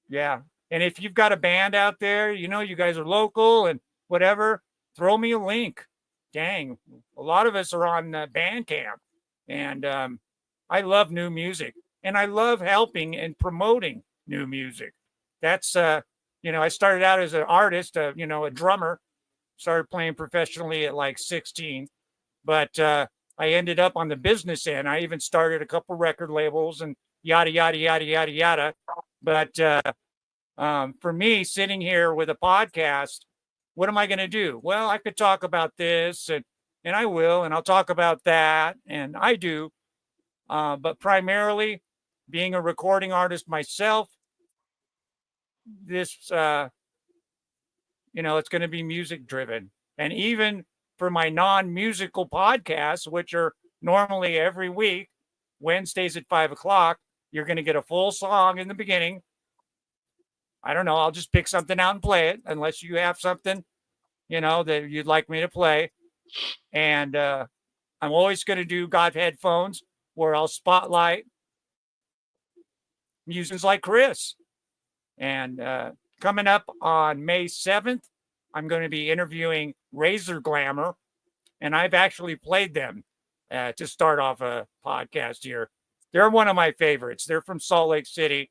Yeah. And if you've got a band out there, you guys are local and whatever, throw me a link. Dang, a lot of us are on Bandcamp, and I love new music, and I love helping and promoting new music. That's I started out as an artist, a drummer, started playing professionally at like 16, but I ended up on the business end. I even started a couple record labels and yada, yada, yada, yada, yada. But for me, sitting here with a podcast, what am I going to do? Well, I could talk about this and I will, and I'll talk about that. And I do. But primarily being a recording artist myself, this, it's going to be music driven. And even for my non-musical podcasts, which are normally every week, Wednesdays at 5 o'clock, you're going to get a full song in the beginning. I don't know. I'll just pick something out and play it unless you have something, that you'd like me to play. And I'm always going to do Got Headphones where I'll spotlight musicians like Chris. And coming up on May 7th, I'm going to be interviewing Razor Glamour, and I've actually played them to start off a podcast here. They're one of my favorites. They're from Salt Lake City,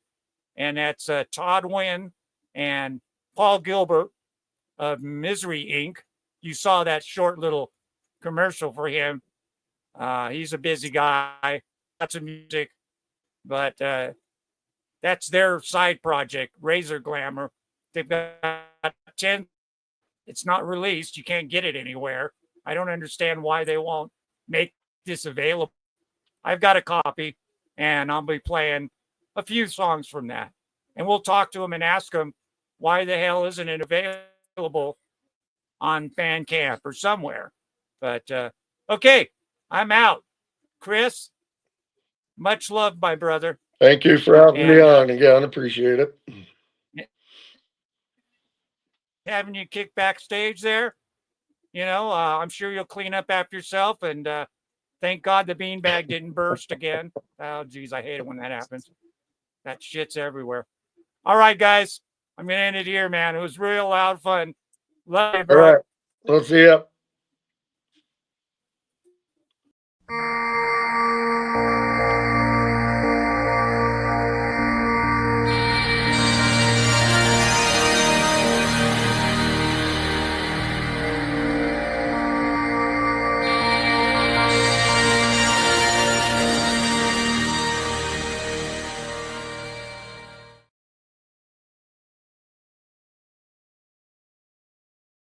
and that's Todd Wynn and Paul Gilbert of Misery Inc. You saw that short little commercial for him. He's a busy guy, lots of music, but that's their side project, Razor Glamour. They've got 10. It's not released. You can't get it anywhere. I don't understand why they won't make this available. I've got a copy, and I'll be playing a few songs from that. And we'll talk to them and ask them why the hell isn't it available on Bandcamp or somewhere. But okay, I'm out. Chris, much love, my brother. Thank you for having me on again. Appreciate it. Having you kick backstage there, I'm sure you'll clean up after yourself and Thank God the beanbag didn't burst again. Oh, geez, I hate it when that happens. That shit's everywhere. All right, guys. I'm going to end it here, man. It was real loud fun. Love you, bro. All right. We'll see you.